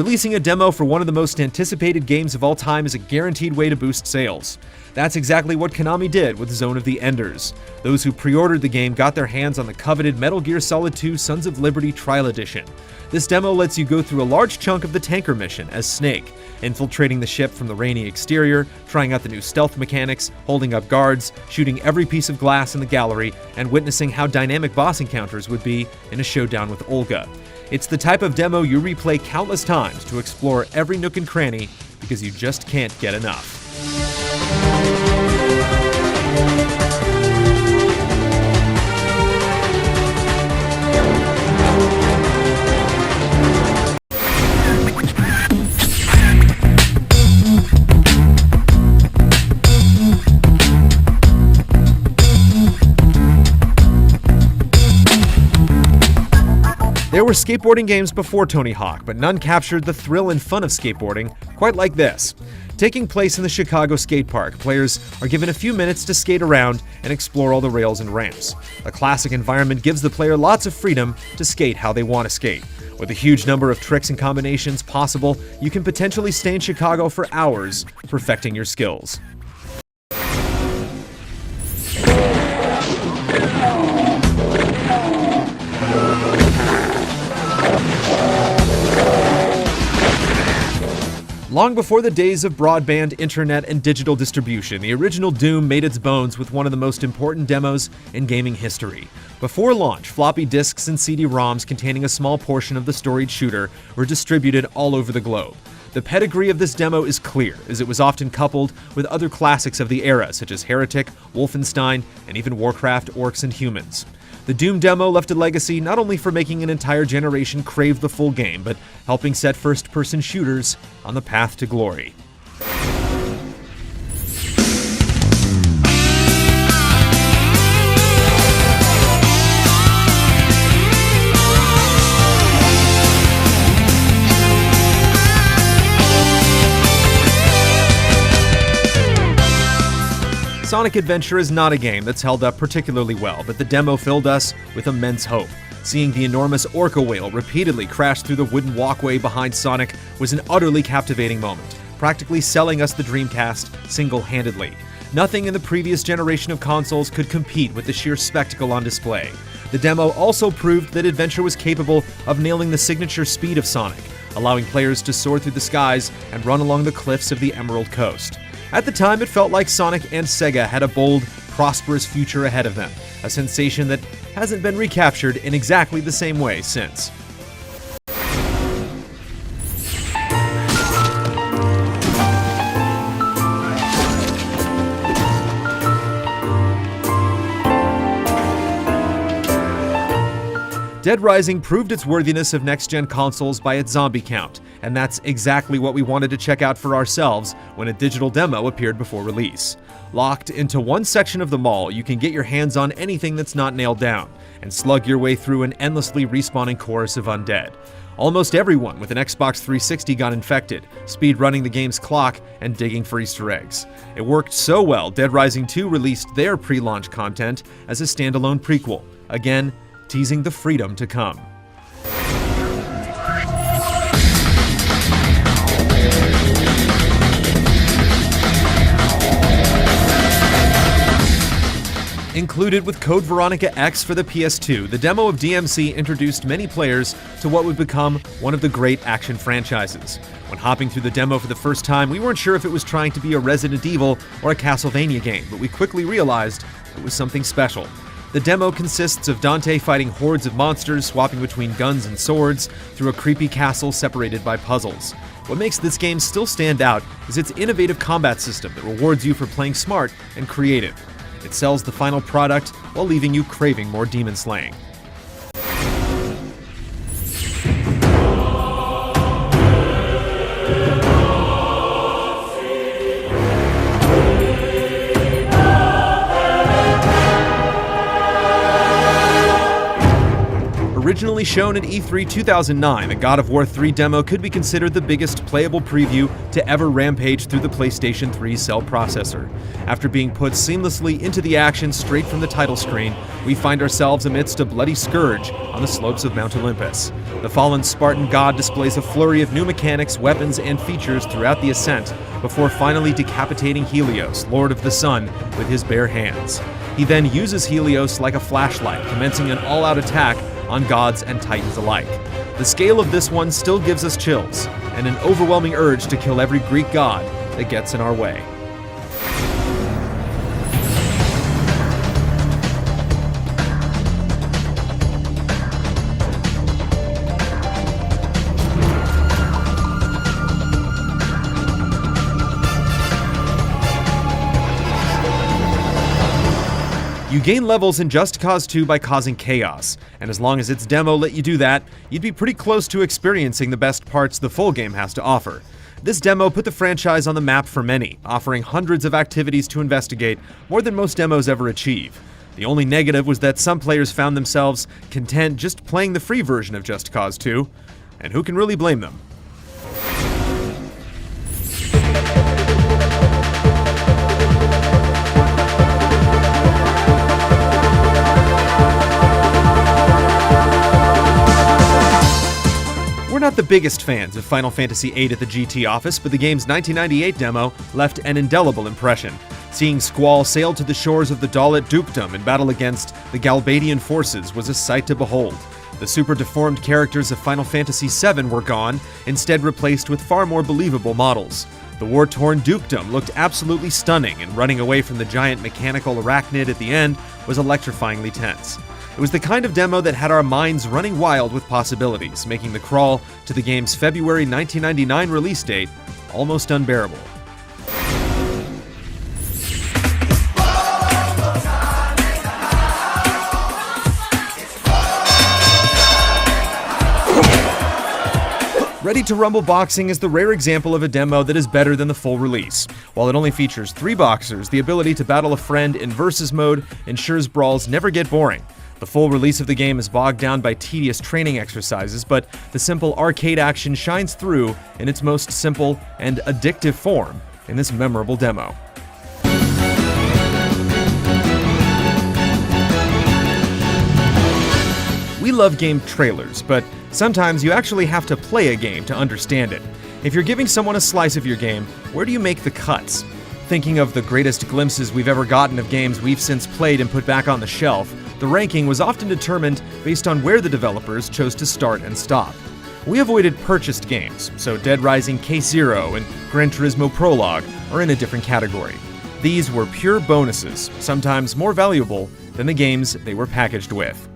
Releasing a demo for one of the most anticipated games of all time is a guaranteed way to boost sales. That's exactly what Konami did with Zone of the Enders. Those who pre-ordered the game got their hands on the coveted Metal Gear Solid 2 Sons of Liberty Trial Edition. This demo lets you go through a large chunk of the tanker mission as Snake, infiltrating the ship from the rainy exterior, trying out the new stealth mechanics, holding up guards, shooting every piece of glass in the gallery, and witnessing how dynamic boss encounters would be in a showdown with Olga. It's the type of demo you replay countless times to explore every nook and cranny because you just can't get enough. There were skateboarding games before Tony Hawk, but none captured the thrill and fun of skateboarding quite like this. Taking place in the Chicago skate park, players are given a few minutes to skate around and explore all the rails and ramps. A classic environment gives the player lots of freedom to skate how they want to skate. With a huge number of tricks and combinations possible, you can potentially stay in Chicago for hours, perfecting your skills. Long before the days of broadband, internet, and digital distribution, the original Doom made its bones with one of the most important demos in gaming history. Before launch, floppy disks and CD-ROMs containing a small portion of the storied shooter were distributed all over the globe. The pedigree of this demo is clear, as it was often coupled with other classics of the era, such as Heretic, Wolfenstein, and even Warcraft: Orcs and Humans. The Doom demo left a legacy not only for making an entire generation crave the full game, but helping set first-person shooters on the path to glory. Sonic Adventure is not a game that's held up particularly well, but the demo filled us with immense hope. Seeing the enormous orca whale repeatedly crash through the wooden walkway behind Sonic was an utterly captivating moment, practically selling us the Dreamcast single-handedly. Nothing in the previous generation of consoles could compete with the sheer spectacle on display. The demo also proved that Adventure was capable of nailing the signature speed of Sonic, allowing players to soar through the skies and run along the cliffs of the Emerald Coast. At the time, it felt like Sonic and Sega had a bold, prosperous future ahead of them, a sensation that hasn't been recaptured in exactly the same way since. Dead Rising proved its worthiness of next-gen consoles by its zombie count, and that's exactly what we wanted to check out for ourselves when a digital demo appeared before release. Locked into one section of the mall, you can get your hands on anything that's not nailed down, and slug your way through an endlessly respawning chorus of undead. Almost everyone with an Xbox 360 got infected, speed-running the game's clock and digging for Easter eggs. It worked so well, Dead Rising 2 released their pre-launch content as a standalone prequel, again, teasing the freedom to come. Included with Code Veronica X for the PS2, the demo of DMC introduced many players to what would become one of the great action franchises. When hopping through the demo for the first time, we weren't sure if it was trying to be a Resident Evil or a Castlevania game, but we quickly realized it was something special. The demo consists of Dante fighting hordes of monsters, swapping between guns and swords, through a creepy castle separated by puzzles. What makes this game still stand out is its innovative combat system that rewards you for playing smart and creative. It sells the final product while leaving you craving more demon slaying. Originally shown at E3 2009, the God of War 3 demo could be considered the biggest playable preview to ever rampage through the PlayStation 3 cell processor. After being put seamlessly into the action straight from the title screen, we find ourselves amidst a bloody scourge on the slopes of Mount Olympus. The fallen Spartan god displays a flurry of new mechanics, weapons, and features throughout the ascent, before finally decapitating Helios, Lord of the Sun, with his bare hands. He then uses Helios like a flashlight, commencing an all-out attack on gods and titans alike. The scale of this one still gives us chills, and an overwhelming urge to kill every Greek god that gets in our way. You gain levels in Just Cause 2 by causing chaos, and as long as its demo let you do that, you'd be pretty close to experiencing the best parts the full game has to offer. This demo put the franchise on the map for many, offering hundreds of activities to investigate, more than most demos ever achieve. The only negative was that some players found themselves content just playing the free version of Just Cause 2, and who can really blame them? We're not the biggest fans of Final Fantasy VIII at the GT office, but the game's 1998 demo left an indelible impression. Seeing Squall sail to the shores of the Dalit Dukedom in battle against the Galbadian forces was a sight to behold. The super deformed characters of Final Fantasy VII were gone, instead replaced with far more believable models. The war-torn Dukedom looked absolutely stunning, and running away from the giant mechanical arachnid at the end was electrifyingly tense. It was the kind of demo that had our minds running wild with possibilities, making the crawl to the game's February 1999 release date almost unbearable. Ready to Rumble Boxing is the rare example of a demo that is better than the full release. While it only features 3 boxers, the ability to battle a friend in versus mode ensures brawls never get boring. The full release of the game is bogged down by tedious training exercises, but the simple arcade action shines through in its most simple and addictive form in this memorable demo. We love game trailers, but sometimes you actually have to play a game to understand it. If you're giving someone a slice of your game, where do you make the cuts? Thinking of the greatest glimpses we've ever gotten of games we've since played and put back on the shelf, the ranking was often determined based on where the developers chose to start and stop. We avoided purchased games, so Dead Rising K0 and Gran Turismo Prologue are in a different category. These were pure bonuses, sometimes more valuable than the games they were packaged with.